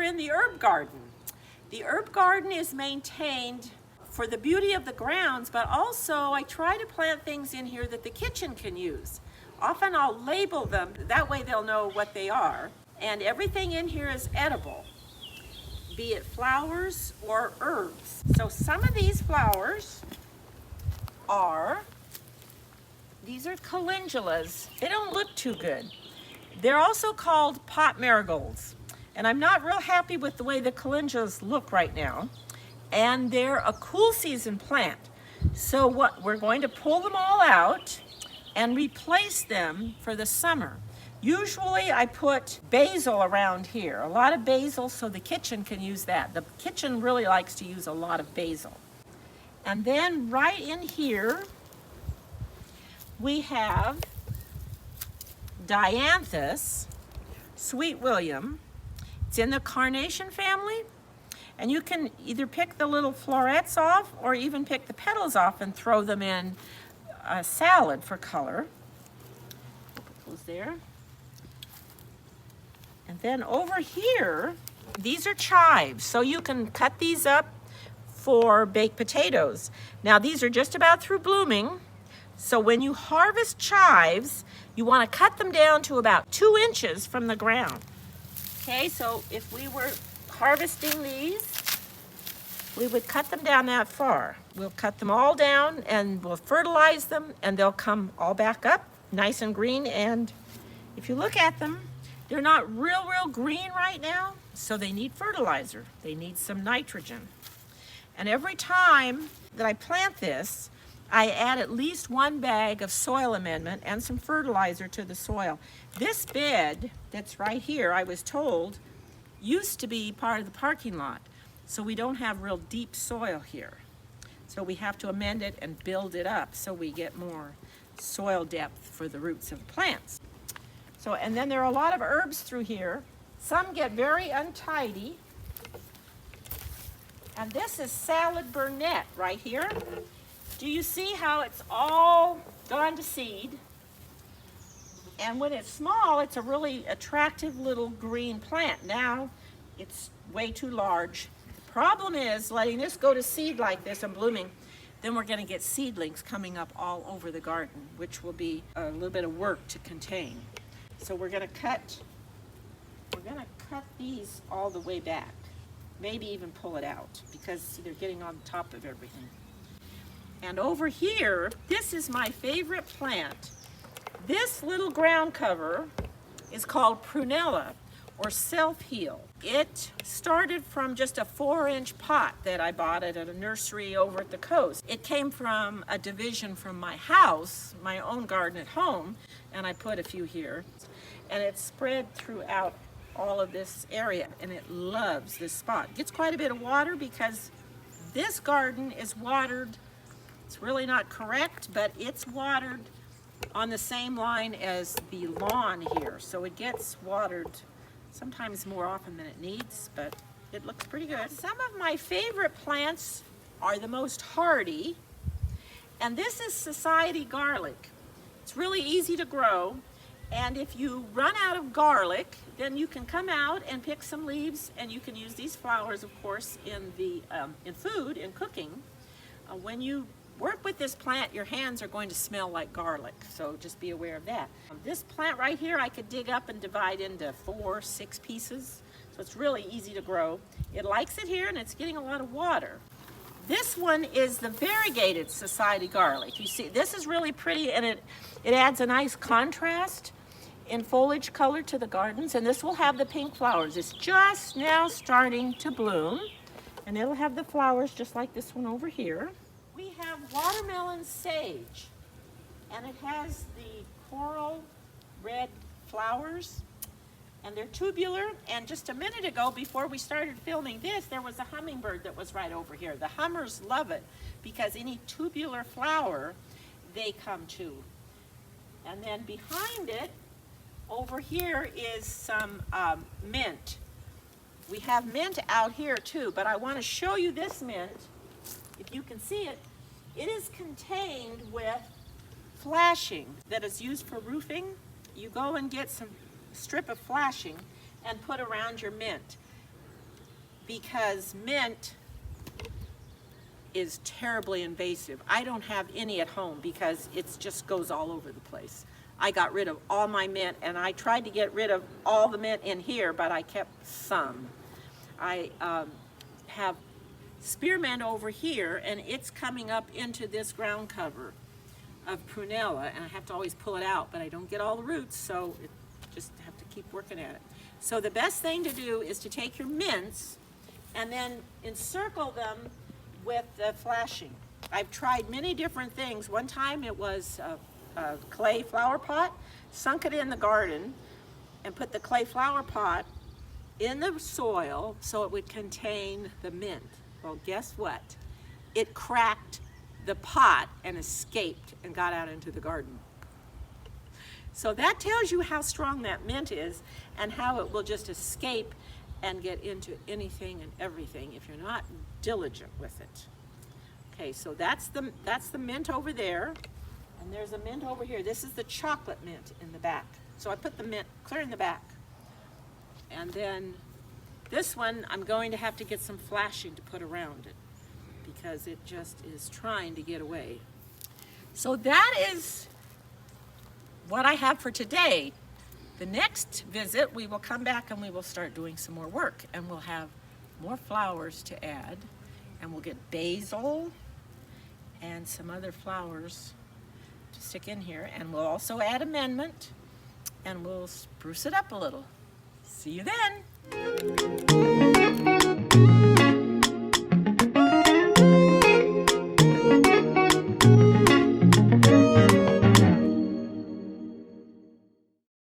we're in the herb garden. The herb garden is maintained for the beauty of the grounds, but also I try to plant things in here that the kitchen can use. Often I'll label them, that way they'll know what they are. And everything in here is edible, be it flowers or herbs. So some of these flowers these are calendulas. They don't look too good. They're also called pot marigolds. And I'm not real happy with the way the calendulas look right now. And they're a cool season plant. So we're going to pull them all out and replace them for the summer. Usually I put basil around here, a lot of basil, so the kitchen can use that. The kitchen really likes to use a lot of basil. And then right in here, we have dianthus, Sweet William. It's in the carnation family, and you can either pick the little florets off or even pick the petals off and throw them in a salad for color. Put those there. And then over here, these are chives, so you can cut these up for baked potatoes. Now these are just about through blooming, so when you harvest chives, you want to cut them down to about 2 inches from the ground. Okay, so if we were harvesting these, we would cut them down that far. We'll cut them all down and we'll fertilize them and they'll come all back up nice and green. And if you look at them, they're not real green right now, so they need fertilizer. They need some nitrogen. And every time that I plant this, I add at least 1 bag of soil amendment and some fertilizer to the soil. This bed that's right here, I was told, used to be part of the parking lot. So we don't have real deep soil here. So we have to amend it and build it up so we get more soil depth for the roots of the plants. So, and then there are a lot of herbs through here. Some get very untidy. And this is salad burnet right here. Do you see how it's all gone to seed? And when it's small, it's a really attractive little green plant. Now, it's way too large. The problem is letting this go to seed like this and blooming, then we're gonna get seedlings coming up all over the garden, which will be a little bit of work to contain. So we're gonna cut these all the way back. Maybe even pull it out because see, they're getting on top of everything. And over here, this is my favorite plant. This little ground cover is called prunella or self-heal. It started from just a 4-inch pot that I bought at a nursery over at the coast. It came from a division from my house, my own garden at home, and I put a few here. And it's spread throughout all of this area, and it loves this spot. It gets quite a bit of water because this garden is watered. It's really not correct, but it's watered on the same line as the lawn here. So it gets watered sometimes more often than it needs, but it looks pretty good. Some of my favorite plants are the most hardy, and this is society garlic. It's really easy to grow, and if you run out of garlic, then you can come out and pick some leaves, and you can use these flowers, of course, in food, in cooking. When you work with this plant, your hands are going to smell like garlic, so just be aware of that. This plant right here, I could dig up and divide into 4, 6 pieces, so it's really easy to grow. It likes it here, and it's getting a lot of water. This one is the variegated society garlic. You see, this is really pretty, and it adds a nice contrast in foliage color to the gardens, and this will have the pink flowers. It's just now starting to bloom, and it'll have the flowers just like this one over here. We have watermelon sage, and it has the coral red flowers, and they're tubular. And just a minute ago, before we started filming this, there was a hummingbird that was right over here. The hummers love it because any tubular flower they come to. And then behind it, over here is some mint. We have mint out here too, but I want to show you this mint. If you can see it, it is contained with flashing that is used for roofing. You go and get some strip of flashing and put around your mint. because mint is terribly invasive. I don't have any at home because it just goes all over the place. I got rid of all my mint, and I tried to get rid of all the mint in here, but I kept some. I have spearmint over here, and it's coming up into this ground cover of prunella, and I have to always pull it out, but I don't get all the roots, so just have to keep working at it. So the best thing to do is to take your mints and then encircle them with the flashing. I've tried many different things. One time it was a clay flower pot, sunk it in the garden, and put the clay flower pot in the soil so it would contain the mint. Well, guess what? It cracked the pot and escaped and got out into the garden. So that tells you how strong that mint is and how it will just escape and get into anything and everything if you're not diligent with it. Okay, so that's the mint over there, and there's a mint over here. This is the chocolate mint in the back. So I put the mint clear in the back. And then this one, I'm going to have to get some flashing to put around it because it just is trying to get away. So that is what I have for today. The next visit, we will come back and we will start doing some more work, and we'll have more flowers to add, and we'll get basil and some other flowers to stick in here, and we'll also add amendment, and we'll spruce it up a little. See you then.